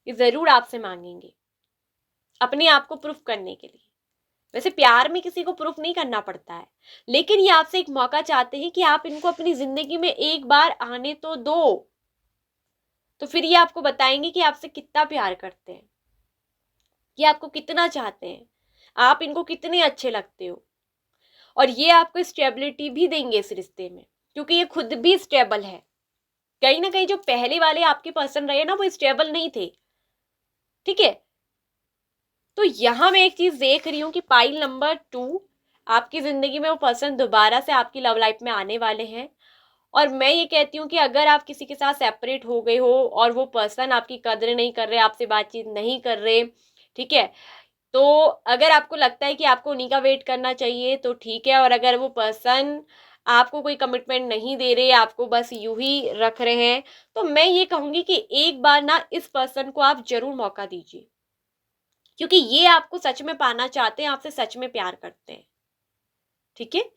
ये जरूर आपसे मांगेंगे अपने आप को प्रूफ करने के लिए। वैसे प्यार में किसी को प्रूफ नहीं करना पड़ता है, लेकिन ये आपसे एक मौका चाहते हैं कि आप इनको अपनी जिंदगी में एक बार आने तो दो, तो फिर ये आपको बताएंगे कि आपसे कितना प्यार करते हैं, कि आपको कितना चाहते हैं, आप इनको कितने अच्छे लगते हो, और ये आपको स्टेबिलिटी भी देंगे इस रिश्ते में, क्योंकि ये खुद भी स्टेबल है। कहीं ना कहीं जो पहले वाले आपके पर्सन रहे ना वो स्टेबल नहीं थे, ठीक है। तो यहां मैं एक चीज देख रही हूं कि पाइल नंबर 2 आपकी जिंदगी में वो पर्सन दोबारा से आपकी लव लाइफ में आने वाले हैं, और मैं ये कहती हूँ कि अगर आप किसी के साथ सेपरेट हो गए हो और वो पर्सन आपकी कदर नहीं कर रहे, आपसे बातचीत नहीं कर रहे, ठीक है, तो अगर आपको लगता है कि आपको उन्हीं का वेट करना चाहिए तो ठीक है, और अगर वो पर्सन आपको कोई कमिटमेंट नहीं दे रहे, आपको बस यूं ही रख रहे हैं, तो मैं ये कहूंगी कि एक बार ना इस पर्सन को आप जरूर मौका दीजिए, क्योंकि ये आपको सच में पाना चाहते हैं, आपसे सच में प्यार करते हैं, ठीक है।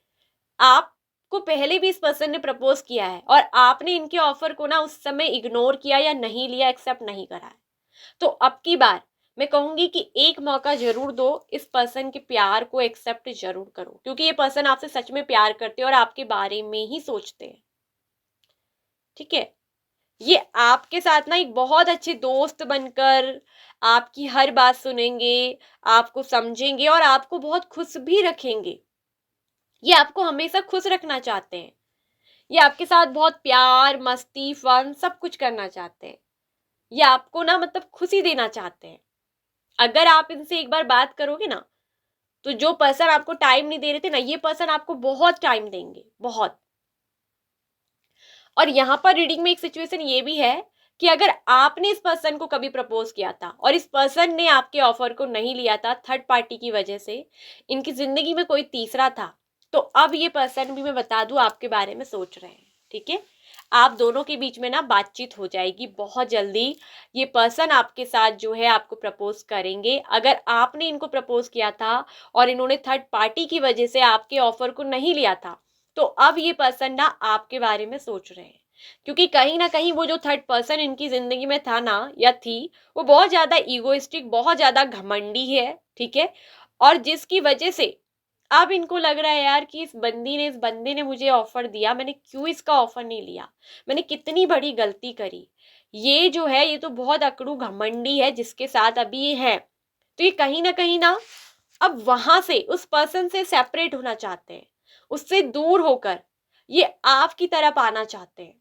आपको पहले भी इस पर्सन ने प्रपोज किया है और आपने इनके ऑफर को ना उस समय इग्नोर किया या नहीं लिया, एक्सेप्ट नहीं करा है, तो अब की बार मैं कहूंगी कि एक मौका जरूर दो, इस पर्सन के प्यार को एक्सेप्ट जरूर करो, क्योंकि ये पर्सन आपसे सच में प्यार करते हैं और आपके बारे में ही सोचते हैं, ठीक है। ये आपके साथ ना एक बहुत अच्छे दोस्त बनकर आपकी हर बात सुनेंगे, आपको समझेंगे और आपको बहुत खुश भी रखेंगे। ये आपको हमेशा खुश रखना चाहते हैं, ये आपके साथ बहुत प्यार, मस्ती, फन सब कुछ करना चाहते हैं, ये आपको ना मतलब खुशी देना चाहते हैं। अगर आप इनसे एक बार बात करोगे ना, तो जो पर्सन आपको टाइम नहीं दे रहे थे ना, ये पर्सन आपको बहुत टाइम देंगे, बहुत। और यहाँ पर रीडिंग में एक सिचुएशन ये भी है कि अगर आपने इस पर्सन को कभी प्रपोज किया था और इस पर्सन ने आपके ऑफर को नहीं लिया था थर्ड पार्टी की वजह से, इनकी जिंदगी में कोई तीसरा था, तो अब ये पर्सन भी मैं बता दूं आपके बारे में सोच रहे हैं, ठीक है। आप दोनों के बीच में ना बातचीत हो जाएगी बहुत जल्दी, ये पर्सन आपके साथ जो है आपको प्रपोज करेंगे। अगर आपने इनको प्रपोज किया था और इन्होंने थर्ड पार्टी की वजह से आपके ऑफर को नहीं लिया था, तो अब ये पर्सन ना आपके बारे में सोच रहे हैं, क्योंकि कहीं ना कहीं वो जो थर्ड पर्सन इनकी जिंदगी में था ना या थी, वो बहुत ज्यादा ईगोइस्टिक, बहुत ज्यादा घमंडी है, ठीक है, और जिसकी वजह से अब इनको लग रहा है यार कि इस बंदे ने मुझे ऑफर दिया, मैंने क्यों इसका ऑफर नहीं लिया, मैंने कितनी बड़ी गलती करी, ये जो है ये तो बहुत अकड़ू घमंडी है जिसके साथ अभी ये है। तो ये कहीं ना अब वहां से उस पर्सन से सेपरेट होना चाहते हैं, उससे दूर होकर ये आपकी तरफ आना चाहते हैं,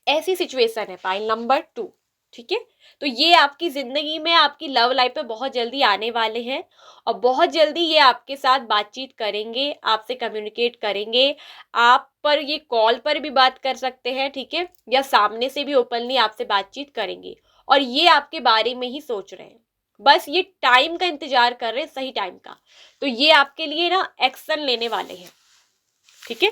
ऐसी सिचुएशन है पाइल नंबर 2, ठीक है। तो ये आपकी जिंदगी में, आपकी लव लाइफ में बहुत जल्दी आने वाले हैं और बहुत जल्दी ये आपके साथ बातचीत करेंगे, आपसे कम्युनिकेट करेंगे। आप पर ये कॉल पर भी बात कर सकते हैं, ठीक है, या सामने से भी ओपनली आपसे बातचीत करेंगे और ये आपके बारे में ही सोच रहे हैं। बस ये टाइम का इंतजार कर रहे हैं, सही टाइम का। तो ये आपके लिए ना एक्शन लेने वाले हैं, ठीक है,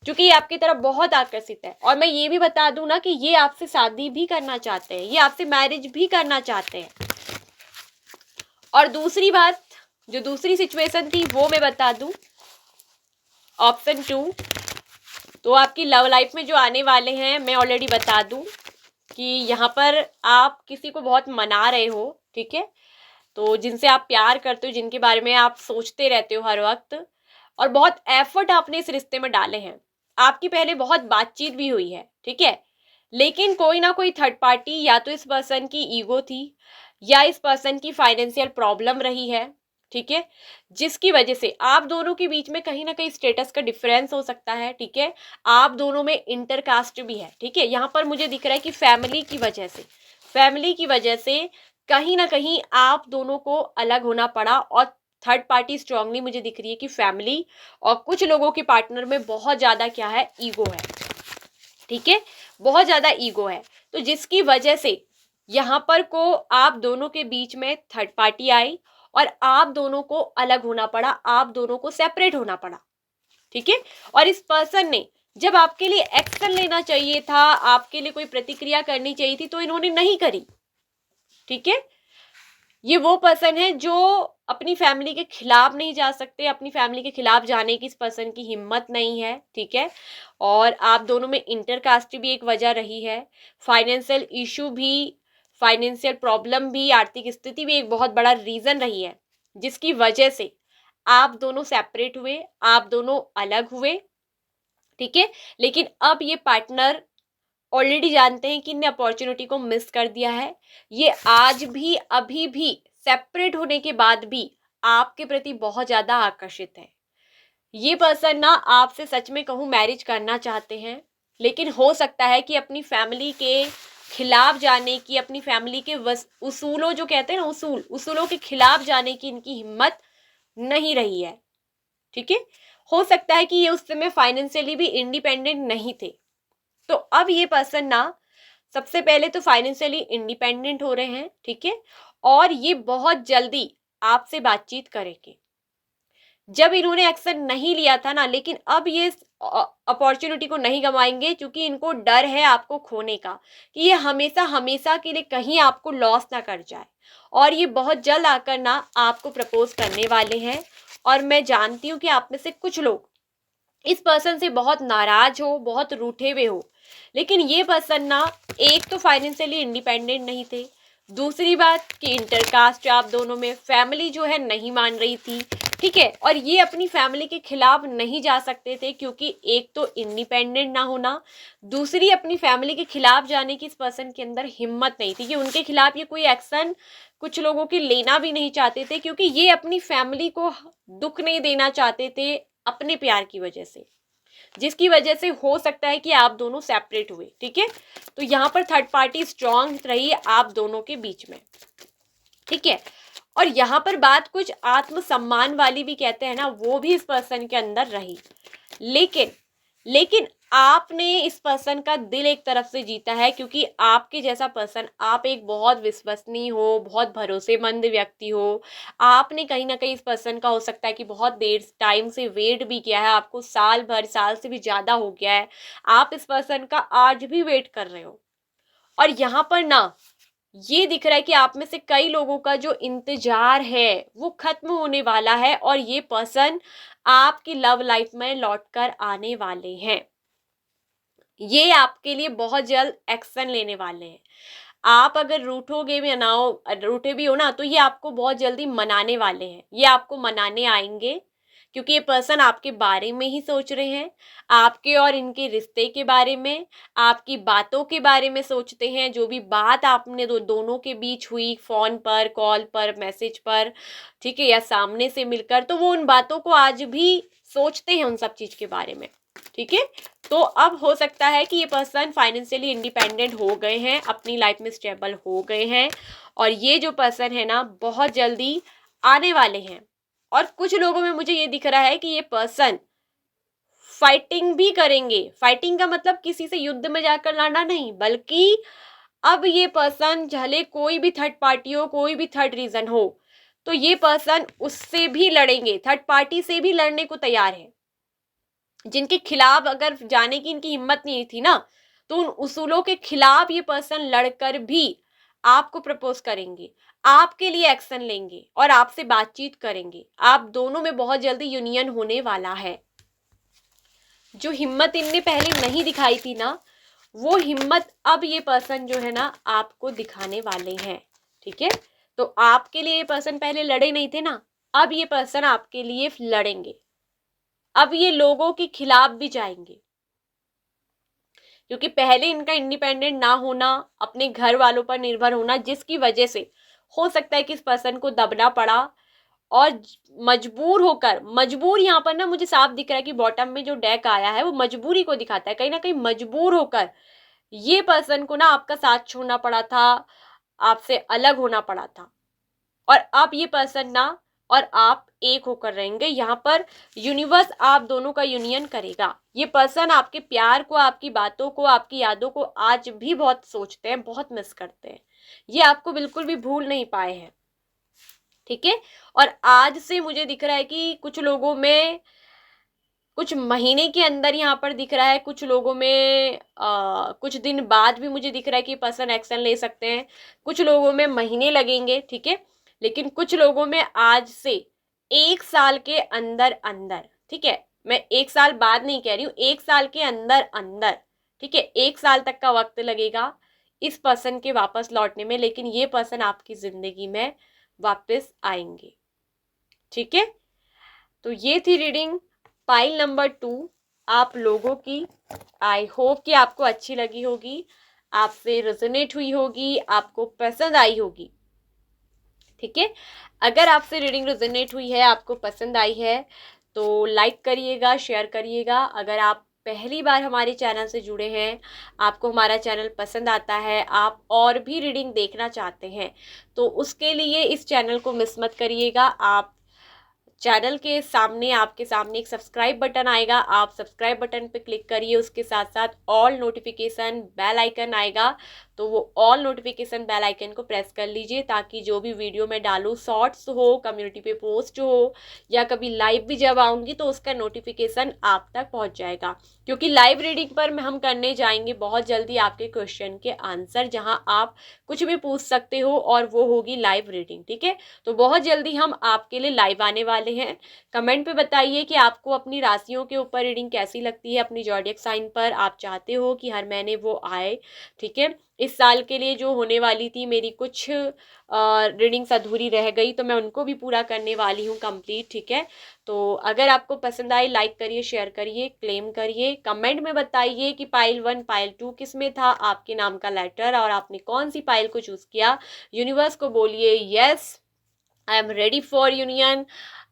क्योंकि ये आपकी तरफ बहुत आकर्षित है। और मैं ये भी बता दूं ना कि ये आपसे शादी भी करना चाहते हैं, ये आपसे मैरिज भी करना चाहते हैं। और दूसरी बात, जो दूसरी सिचुएशन थी वो मैं बता दूं, ऑप्शन 2। तो आपकी लव लाइफ में जो आने वाले हैं, मैं ऑलरेडी बता दूं कि यहाँ पर आप किसी को बहुत मना रहे हो, ठीक है, तो जिनसे आप प्यार करते हो, जिनके बारे में आप सोचते रहते हो हर वक्त, और बहुत एफर्ट आपने इस रिश्ते में डाले हैं। आपकी पहले बहुत बातचीत भी हुई है, ठीक है, लेकिन कोई ना कोई थर्ड पार्टी, या तो इस पर्सन की ईगो थी या इस पर्सन की फाइनेंशियल प्रॉब्लम रही है, ठीक है, जिसकी वजह से आप दोनों के बीच में कहीं ना कहीं स्टेटस का डिफरेंस हो सकता है, ठीक है। आप दोनों में इंटरकास्ट भी है, ठीक है। यहाँ पर मुझे दिख रहा है कि फैमिली की वजह से, फैमिली की वजह से कहीं ना कहीं आप दोनों को अलग होना पड़ा। और थर्ड पार्टी स्ट्रांगली मुझे दिख रही है कि फैमिली और कुछ लोगों के पार्टनर में बहुत ज्यादा क्या है, ईगो है, ठीक है, बहुत ज्यादा ईगो है। तो जिसकी वजह से यहाँ पर को आप दोनों के बीच में थर्ड पार्टी आई और आप दोनों को अलग होना पड़ा, आप दोनों को सेपरेट होना पड़ा, ठीक है। और इस पर्सन ने जब आपके लिए एक्शन लेना चाहिए था, आपके लिए कोई प्रतिक्रिया करनी चाहिए थी, तो इन्होंने नहीं करी, ठीक है। ये वो पर्सन है जो अपनी फैमिली के खिलाफ नहीं जा सकते, अपनी फैमिली के खिलाफ जाने की इस पर्सन की हिम्मत नहीं है, ठीक है। और आप दोनों में इंटरकास्ट भी एक वजह रही है, फाइनेंशियल इशू भी, फाइनेंशियल प्रॉब्लम भी, आर्थिक स्थिति भी एक बहुत बड़ा रीजन रही है, जिसकी वजह से आप दोनों सेपरेट हुए, आप दोनों अलग हुए, ठीक है। लेकिन अब ये पार्टनर ऑलरेडी जानते हैं कि इनने अपॉर्चुनिटी को मिस कर दिया है। ये आज भी, अभी भी सेपरेट होने के बाद भी आपके प्रति बहुत ज्यादा आकर्षित है। ये पर्सन ना आपसे सच में कहूँ मैरिज करना चाहते हैं, लेकिन हो सकता है कि अपनी फैमिली के खिलाफ जाने की, अपनी फैमिली के उसूलों, जो कहते हैं ना उसूलों के खिलाफ जाने की इनकी हिम्मत नहीं रही है, ठीक है। हो सकता है कि ये उस समय फाइनेंशियली भी इंडिपेंडेंट नहीं थे। तो अब ये पर्सन ना सबसे पहले तो फाइनेंशियली इंडिपेंडेंट हो रहे हैं, ठीक है, और ये बहुत जल्दी आपसे बातचीत करेंगे। जब इन्होंने एक्शन नहीं लिया था ना, लेकिन अब ये अपॉर्चुनिटी को नहीं गंवाएंगे, क्योंकि इनको डर है आपको खोने का, कि ये हमेशा हमेशा के लिए कहीं आपको लॉस ना कर जाए। और ये बहुत जल्द आकर ना आपको प्रपोज करने वाले हैं। और मैं जानती हूँ कि आप में से कुछ लोग इस पर्सन से बहुत नाराज हो, बहुत रूठे हुए हो, लेकिन ये पर्सन ना एक तो फाइनेंशियली इंडिपेंडेंट नहीं थे, दूसरी बात कि इंटरकास्ट आप दोनों में, फैमिली जो है नहीं मान रही थी, ठीक है। और ये अपनी फैमिली के खिलाफ नहीं जा सकते थे, क्योंकि एक तो इंडिपेंडेंट ना होना, दूसरी अपनी फैमिली के खिलाफ जाने की इस पर्सन के अंदर हिम्मत नहीं थी कि उनके खिलाफ ये कोई एक्शन कुछ लोगों की लेना भी नहीं चाहते थे, क्योंकि ये अपनी फैमिली को दुख नहीं देना चाहते थे अपने प्यार की वजह से, जिसकी वजह से हो सकता है कि आप दोनों सेपरेट हुए, ठीक है। तो यहाँ पर थर्ड पार्टी स्ट्रांग रही है आप दोनों के बीच में, ठीक है। और यहाँ पर बात कुछ आत्मसम्मान वाली भी कहते हैं ना, वो भी इस पर्सन के अंदर रही। लेकिन लेकिन आपने इस पर्सन का दिल एक तरफ से जीता है, क्योंकि आपके जैसा पर्सन, आप एक बहुत विश्वसनीय हो, बहुत भरोसेमंद व्यक्ति हो। आपने कहीं ना कहीं इस पर्सन का हो सकता है कि बहुत देर टाइम से वेट भी किया है, आपको साल भर, साल से भी ज्यादा हो गया है, आप इस पर्सन का आज भी वेट कर रहे हो। और यहाँ पर ना ये दिख रहा है कि आप में से कई लोगों का जो इंतजार है वो खत्म होने वाला है, और ये पर्सन आपकी लव लाइफ में लौटकर आने वाले हैं। ये आपके लिए बहुत जल्द एक्शन लेने वाले हैं। आप अगर रूठोगे भी ना हो, रूठे भी हो ना, तो ये आपको बहुत जल्दी मनाने वाले हैं, ये आपको मनाने आएंगे, क्योंकि ये पर्सन आपके बारे में ही सोच रहे हैं, आपके और इनके रिश्ते के बारे में, आपकी बातों के बारे में सोचते हैं। जो भी बात आपने दोनों के बीच हुई, फोन पर, कॉल पर, मैसेज पर, ठीक है, या सामने से मिलकर, तो वो उन बातों को आज भी सोचते हैं, उन सब चीज के बारे में। ठीक है। तो अब हो सकता है कि ये पर्सन फाइनेंशियली इंडिपेंडेंट हो गए हैं, अपनी लाइफ में स्टेबल हो गए हैं, और ये जो पर्सन है ना बहुत जल्दी आने वाले हैं। और कुछ लोगों में मुझे ये दिख रहा है कि ये पर्सन फाइटिंग भी करेंगे। फाइटिंग का मतलब किसी से युद्ध में जाकर लड़ना नहीं, बल्कि अब ये पर्सन भले कोई भी थर्ड पार्टी हो, कोई भी थर्ड रीजन हो, तो ये पर्सन उससे भी लड़ेंगे, थर्ड पार्टी से भी लड़ने को तैयार है। जिनके खिलाफ अगर जाने की इनकी हिम्मत नहीं थी ना, तो उन उसूलों के खिलाफ ये पर्सन लड़कर भी आपको प्रपोज करेंगे, आपके लिए एक्शन लेंगे और आपसे बातचीत करेंगे। आप दोनों में बहुत जल्दी यूनियन होने वाला है। जो हिम्मत इनने पहले नहीं दिखाई थी ना, वो हिम्मत अब ये पर्सन जो है ना आपको दिखाने वाले हैं। ठीक है, तो आपके लिए ये पर्सन पहले लड़े नहीं थे ना, अब ये पर्सन आपके लिए लड़ेंगे। अब ये लोगों के खिलाफ भी जाएंगे, क्योंकि पहले इनका इंडिपेंडेंट ना होना, अपने घर वालों पर निर्भर होना, जिसकी वजह से हो सकता है कि इस पर्सन को दबना पड़ा, और मजबूर यहाँ पर ना मुझे साफ दिख रहा है कि बॉटम में जो डेक आया है वो मजबूरी को दिखाता है। कहीं ना कहीं मजबूर होकर ये पर्सन को ना आपका साथ छोड़ना पड़ा था, आपसे अलग होना पड़ा था, और अब ये पर्सन ना और आप एक होकर रहेंगे। यहाँ पर यूनिवर्स आप दोनों का यूनियन करेगा। ये पर्सन आपके प्यार को, आपकी बातों को, आपकी यादों को आज भी बहुत सोचते हैं, बहुत मिस करते हैं। ये आपको बिल्कुल भी भूल नहीं पाए हैं। ठीक है, और आज से मुझे दिख रहा है कि कुछ लोगों में कुछ महीने के अंदर यहाँ पर दिख रहा है, कुछ लोगों में कुछ दिन बाद भी मुझे दिख रहा है कि पर्सन एक्शन ले सकते हैं, कुछ लोगों में महीने लगेंगे। ठीक है, लेकिन कुछ लोगों में आज से 1 साल के अंदर अंदर, ठीक है, मैं 1 साल बाद नहीं कह रही हूँ, 1 साल के अंदर अंदर, ठीक है, 1 साल तक का वक्त लगेगा इस पर्सन के वापस लौटने में, लेकिन ये पर्सन आपकी जिंदगी में वापस आएंगे। ठीक है, तो ये थी रीडिंग पाइल नंबर 2 आप लोगों की। आई होप कि आपको अच्छी लगी होगी, आपसे रेजोनेट हुई होगी, आपको पसंद आई होगी। ठीक है, अगर आपसे रीडिंग रेजोनेट हुई है, आपको पसंद आई है, तो लाइक करिएगा, शेयर करिएगा। अगर आप पहली बार हमारे चैनल से जुड़े हैं, आपको हमारा चैनल पसंद आता है, आप और भी रीडिंग देखना चाहते हैं, तो उसके लिए इस चैनल को मिस मत करिएगा। आप चैनल के सामने, आपके सामने एक सब्सक्राइब बटन आएगा, आप सब्सक्राइब बटन पे क्लिक करिए, उसके साथ साथ ऑल नोटिफिकेशन बेल आइकन आएगा, तो वो ऑल नोटिफिकेशन बेल आइकन को प्रेस कर लीजिए, ताकि जो भी वीडियो मैं डालूँ, शॉर्ट्स हो, कम्युनिटी पे पोस्ट हो, या कभी लाइव भी जब आऊँगी, तो उसका नोटिफिकेशन आप तक पहुँच जाएगा। क्योंकि लाइव रीडिंग पर हम करने जाएंगे बहुत जल्दी आपके क्वेश्चन के आंसर, जहाँ आप कुछ भी पूछ सकते हो, और वो होगी लाइव रीडिंग। ठीक है, तो बहुत जल्दी हम आपके लिए लाइव आने वाले हैं। कमेंट पे बताइए कि आपको अपनी राशियों के ऊपर रीडिंग कैसी लगती है, अपनी ज़ोडिएक साइन पर आप चाहते हो कि हर महीने वो आए। ठीक है, इस साल के लिए जो होने वाली थी, मेरी कुछ रीडिंग्स अधूरी रह गई, तो मैं उनको भी पूरा करने वाली हूँ कंप्लीट। ठीक है, तो अगर आपको पसंद आए, लाइक करिए, शेयर करिए, क्लेम करिए, कमेंट में बताइए कि पाइल 1 पाइल 2 किस में था, आपके नाम का लेटर, और आपने कौन सी पाइल को चूज किया। यूनिवर्स को बोलिए yes, I am ready for union,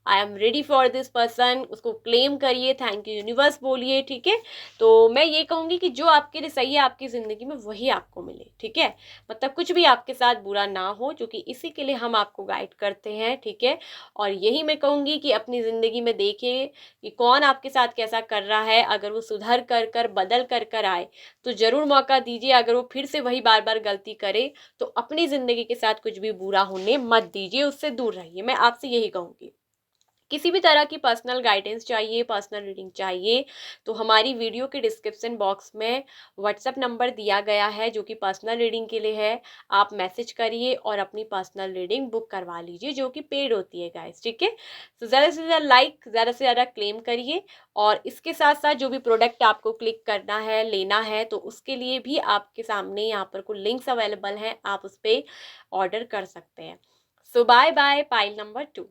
I am ready for this person, उसको क्लेम करिए, थैंक यू यूनिवर्स बोलिए। ठीक है, तो मैं ये कहूँगी कि जो आपके लिए सही है आपकी ज़िंदगी में, वही आपको मिले। ठीक है, मतलब कुछ भी आपके साथ बुरा ना हो, जो कि इसी के लिए हम आपको गाइड करते हैं। ठीक है, और यही मैं कहूँगी कि अपनी ज़िंदगी में देखिए कि कौन आपके साथ कैसा कर रहा है, अगर वो सुधर कर कर बदल कर कर आए तो ज़रूर मौका दीजिए। अगर वो फिर से वही बार बार गलती करे, तो अपनी ज़िंदगी के साथ कुछ भी बुरा होने मत दीजिए, उससे दूर रहिए। मैं आपसे यही कहूँगी। किसी भी तरह की पर्सनल गाइडेंस चाहिए, पर्सनल रीडिंग चाहिए, तो हमारी वीडियो के डिस्क्रिप्शन बॉक्स में व्हाट्सएप नंबर दिया गया है, जो कि पर्सनल रीडिंग के लिए है। आप मैसेज करिए और अपनी पर्सनल रीडिंग बुक करवा लीजिए, जो कि पेड होती है गाइस। ठीक है, तो ज़्यादा से ज़्यादा लाइक, ज़्यादा से ज़्यादा क्लेम करिए, और इसके साथ साथ जो भी प्रोडक्ट आपको क्लिक करना है, लेना है, तो उसके लिए भी आपके सामने यहाँ पर कुछ लिंक्स अवेलेबल हैं, आप उस पर ऑर्डर कर सकते हैं। सो बाय बाय पाइल नंबर 2।